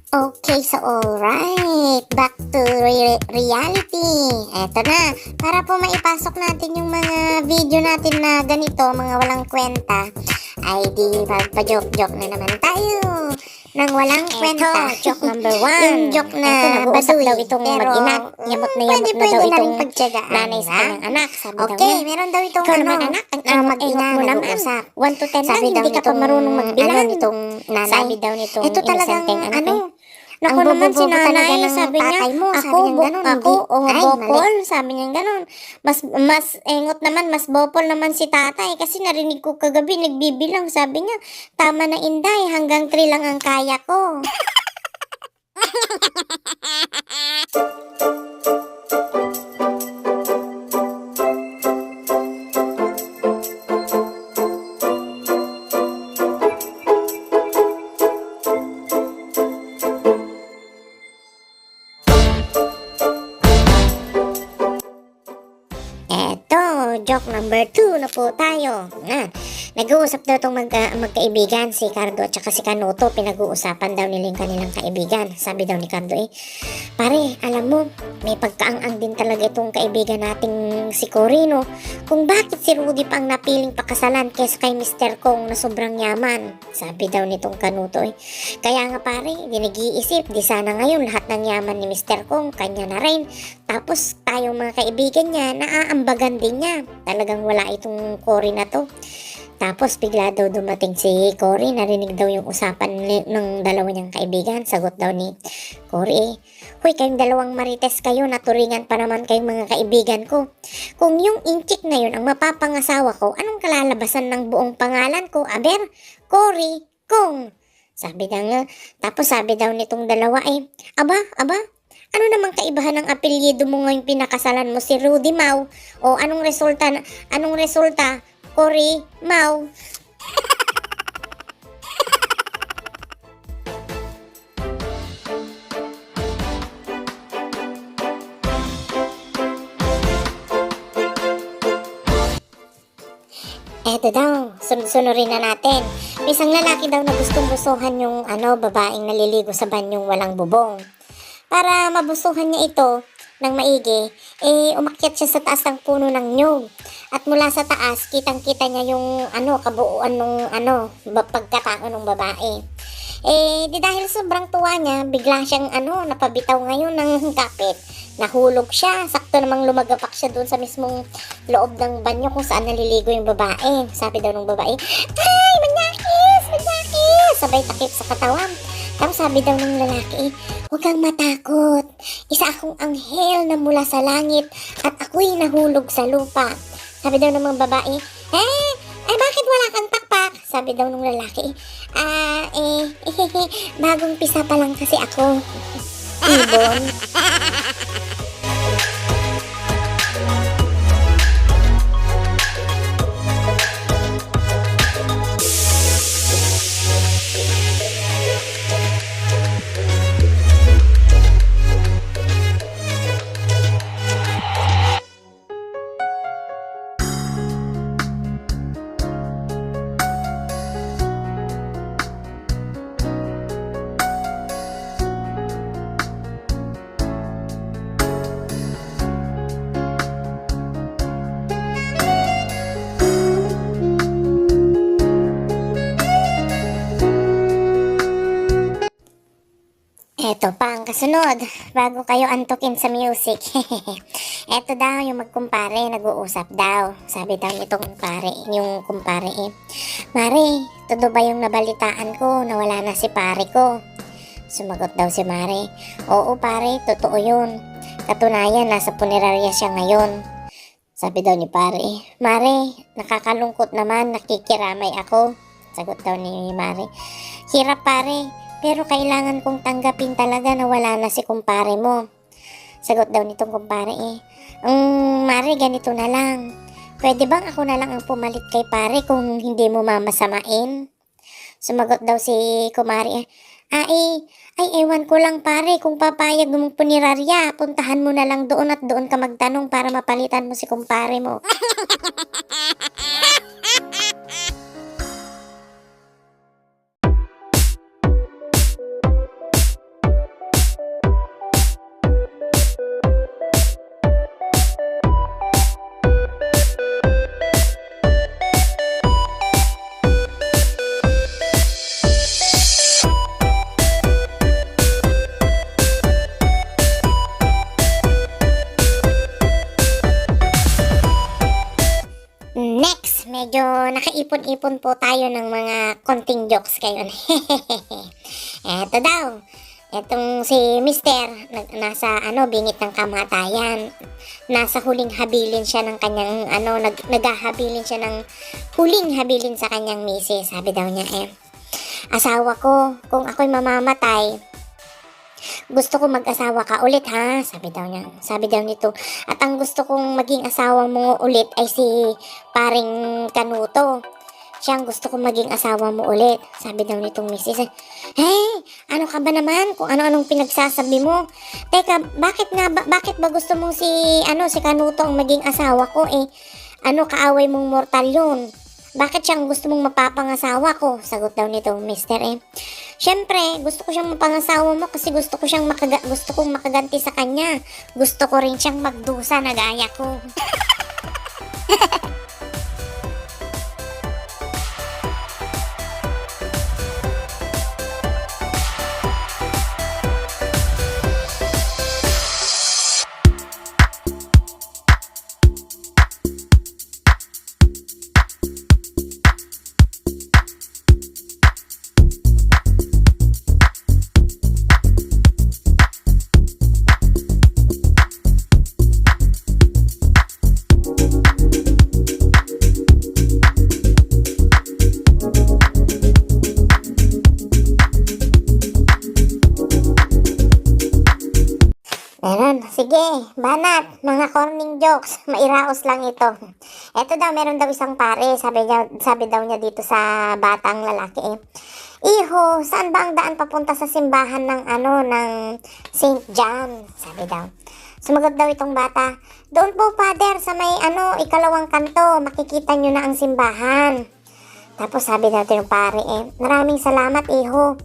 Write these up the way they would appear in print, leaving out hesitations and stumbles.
Okay, so alright, back to reality. Eto na, para po maipasok natin yung mga video natin na ganito, mga walang kwenta, ay di magpa-joke-joke na naman tayo. Nang walang kwenta. Joke number 1. Yung joke na nag-uusap baduy. daw itong Pero, mag-ina. Yamot na yamot na daw itong nanay sa kanyang anak. Sabi daw Okay, niya, meron daw itong ikaw naman anak, ang mag-ina mo naman. nag-uusap. 1 to 10 lang, Sabi daw hindi ka pa nitong, marunong magbilang. nitong nanay. Sabi daw nitong Ito talagang, inosenteng anak ano, Naku ang naman si bobo-bobo talaga nanay, ng sabi niya, tatay mo, sabi ako, niya ganun, ako, hindi. Ay, bopol, sabi niya ganun. Mas engot naman, mas bopol naman si tatay, kasi narinig ko kagabi, nagbibilang, sabi niya, tama na inday, hanggang 3 lang ang kaya ko. Eto, joke number 2 na po tayo. Nag-uusap daw itong magkaibigan, si Cardo at saka si Kanuto. Pinag-uusapan daw nila yung kanilang kaibigan. Sabi daw ni Cardo pare, alam mo, may pagkaang-ang din talaga itong kaibigan nating si Corino. Kung bakit si Rudy pa ang napiling pakasalan kesa kay Mr. Kong na sobrang yaman. Sabi daw nitong Kanuto Kaya nga pare, di nag-iisip, di sana ngayon lahat ng yaman ni Mr. Kong, kanya na rin. Tapos tayong mga kaibigan niya, naaambagan din niya. Talagang wala itong Cory na to. Tapos bigla daw dumating si Cory, narinig daw yung usapan ng dalawa niyang kaibigan. Sagot daw ni Cory, huy, kayong dalawang marites kayo, naturingan pa naman kayong mga kaibigan ko. Kung yung inchik na yun ang mapapangasawa ko, anong kalalabasan ng buong pangalan ko? Aber, Cory, Kong. Sabi daw nga, tapos sabi daw nitong dalawa aba, ano namang kaibahan ng apelyido mo ngayong pinakasalan mo si Rudy Mau? O anong resulta, Cory Mau? Eto daw, sunod-sunurin na natin. May isang lalaki daw na gustong-gustuhan yung babaeng naliligo sa banyong walang bubong. Para mabusuhan niya ito ng maigi, umakyat siya sa taas ng puno ng nyug. At mula sa taas, kitang-kita niya yung kabuuan ng pagkatao ng babae. Di dahil sobrang tuwa niya, bigla siyang napabitaw ngayon ng kapit. Nahulog siya, sakto namang lumagapak siya doon sa mismong loob ng banyo kung saan naliligo yung babae. Sabi daw ng babae, ay, manyakis! Sabay takip sa katawan. Tapos sabi daw ng lalaki, huwag kang matakot. Isa akong anghel na mula sa langit at ako'y nahulog sa lupa. Sabi daw ng mga babae, bakit wala kang takpak? Sabi daw ng lalaki, bagong pisa pa lang kasi ako. Ibon. Eto pa ang kasunod, bago kayo antukin sa music. Eto daw yung magkumpare, nag-uusap daw. Sabi daw nitong yung kumpare Mare, todo ba yung nabalitaan ko na wala na si pare ko? Sumagot daw si Mare, oo pare, totoo yun. Katunayan, nasa punerarya siya ngayon. Sabi daw ni pare, Mare, nakakalungkot naman, nakikiramay ako. Sagot daw ni Mare, hirap pare, pero kailangan kong tanggapin talaga na wala na si kumpare mo. Sagot daw nitong kumpare Mare, ganito na lang. Pwede bang ako na lang ang pumalit kay pare kung hindi mo mamasamain? Sumagot daw si kumari ay ewan ko lang pare kung papayag mong punirarya. Puntahan mo na lang doon at doon ka magtanong para mapalitan mo si kumpare mo. medyo nakaipon-ipon po tayo ng mga konting jokes ngayon. Eto daw, etong si Mister, nasa bingit ng kamatayan. Nasa huling habilin siya ng kanyang, naghahabilin siya ng huling habilin sa kanyang misis. Sabi daw niya, asawa ko, kung ako'y mamamatay, gusto ko mag-asawa ka ulit ha, sabi daw niya. Sabi daw nito, at ang gusto kong maging asawa mo ulit ay si paring Kanuto. Siyang gusto kong maging asawa mo ulit, sabi daw nitong misis. Hey, ano ka ba naman kung ano-anong pinagsasabi mo? Teka, bakit ba gusto mong si Kanuto ang maging asawa ko kaaway mong mortal yun? Bakit siyang gusto mong mapapangasawa ko? Sagot daw nito, Mister. Siyempre, gusto ko siyang mapangasawa mo kasi gusto kong makaganti sa kanya. Gusto ko rin siyang magdusa na gaya ko. Meron. Sige, banat. Mga corning jokes. Mairaos lang ito. Eto daw, meron daw isang pare. Sabi daw niya dito sa batang lalaki Iho, saan ba ang daan papunta sa simbahan ng St. John? Sabi daw. Sumagot daw itong bata, doon po, Father, sa may ikalawang kanto. Makikita nyo na ang simbahan. Tapos sabi natin yung pare maraming salamat iho.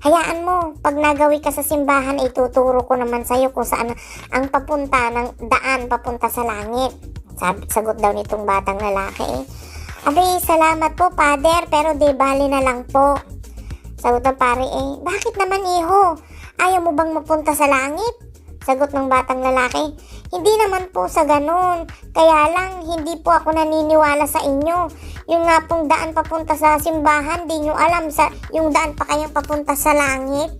Hayaan mo, pag nagawi ka sa simbahan ituturo ko naman sa'yo kung saan ang papunta ng daan papunta sa langit. Sagot daw nitong batang lalaki Abay, salamat po Father, pero di bali na lang po. Sagot ng pare bakit naman iho? Ayaw mo bang mapunta sa langit? Sagot ng batang lalaki, hindi naman po sa ganun. Kaya lang, hindi po ako naniniwala sa inyo. Yung nga pong daan papunta sa simbahan, di nyo alam yung daan pa kayang papunta sa langit.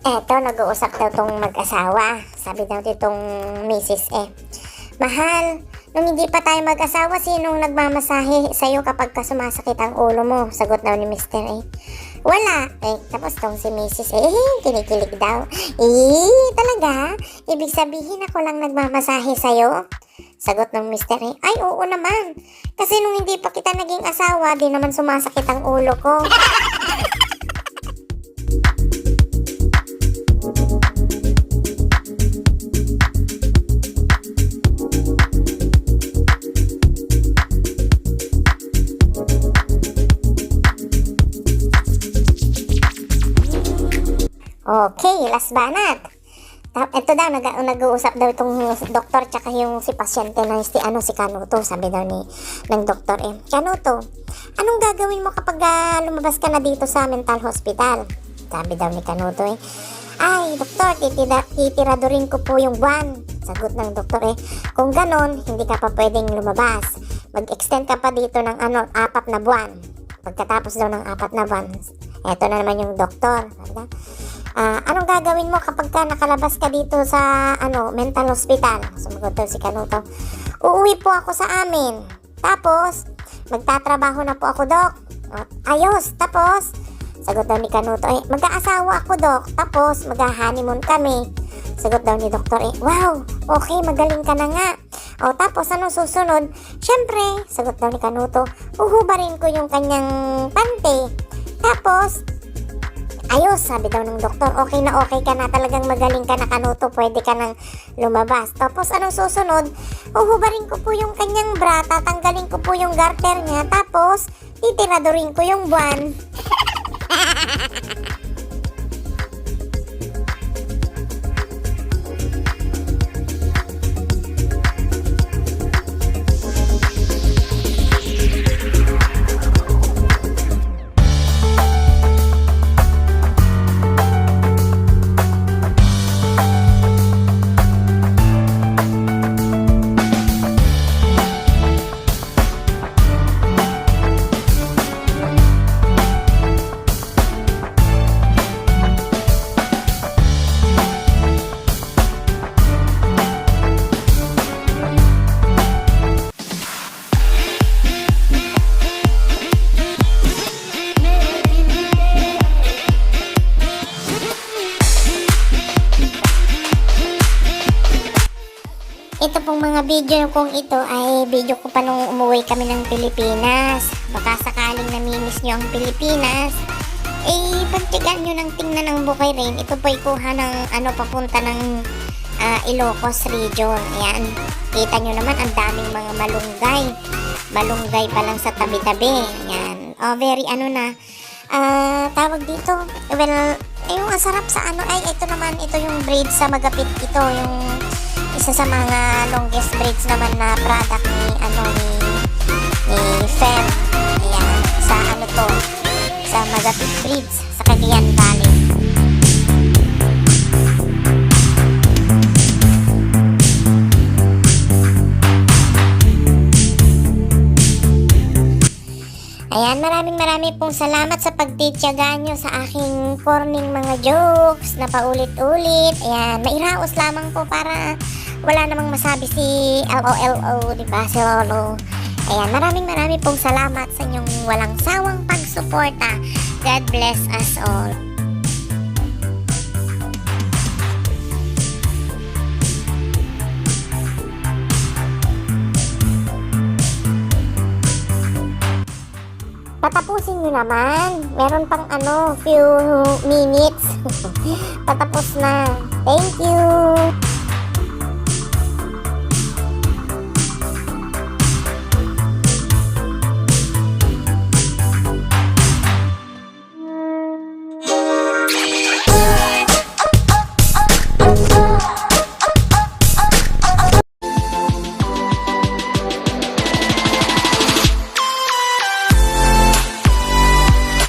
Eto, nag-uusap daw tong mag-asawa. Sabi daw ditong misis Mahal, nung hindi pa tayo mag-asawa, sinong nagmamasahe sa'yo kapag ka sumasakit ang ulo mo? Sagot daw ni Mister Wala. Tapos tong si misis kinikilig daw. Talaga? Ibig sabihin ako lang nagmamasahe sa'yo? Sagot ng Mister ay oo naman. Kasi nung hindi pa kita naging asawa, di naman sumasakit ang ulo ko. Okay, last banat. Ito daw, nag-uusap daw itong doktor tsaka yung si pasyente na si Kanuto. Sabi daw ng doktor Kanuto, anong gagawin mo kapag lumabas ka na dito sa mental hospital? Sabi daw ni Kanuto ay, doktor, titiradurin ko po yung buwan. Sagot ng doktor kung ganon, hindi ka pa pwedeng lumabas. Mag-extend ka pa dito ng 4 na buwan. Pagkatapos daw ng 4 na buwan, eto na naman yung doktor. Anong gagawin mo kapag ka nakalabas ka dito sa mental hospital? Sumagot daw si Kanuto, uuwi po ako sa amin. Tapos, magtatrabaho na po ako, Dok. Ayos, tapos, sagot daw ni Kanuto, mag-aasawa ako, Dok. Tapos, mag-honeymoon kami. Sagot daw ni Doktor, wow, okay, magaling ka na nga. Tapos, anong susunod? Siyempre, sagot daw ni Kanuto, uhubarin ko yung kanyang pante. Tapos, ayos, sabi daw ng doktor, okay ka na, talagang magaling ka na Kanuto, pwede ka nang lumabas. Tapos anong susunod? Uhubarin ko po yung kanyang bra, tatanggalin ko po yung garter niya, tapos titiradurin ko yung buwan. Ito pong mga video kong ito ay video ko pa nung umuwi kami ng Pilipinas. Baka sakaling namimiss nyo ang Pilipinas, pagtigaan nyo ng tingnan ng Bukay Rain. Ito po ay kuha ng papunta ng Ilocos region. Ayan, kita nyo naman ang daming mga malunggay. Malunggay pa lang sa tabi-tabi. Ayan, very tawag dito. Well, yung ang sarap sa ito naman, ito yung braids sa Magapit. Ito yung isa sa mga longest braids naman na product ni Fem. Ayan, sa sa Magapit Braids sa Cagayan Valley. Ayan, maraming pong salamat sa pagtitiyaga nyo sa aking corning mga jokes na paulit-ulit. Ayan, mairaos lamang po para wala namang masabi si LOLO, diba? Si Lolo. Ayan, maraming pong salamat sa inyong walang sawang pagsuporta. God bless us all. Patapusin nyo naman. Meron pang few minutes. Patapos na. Thank you.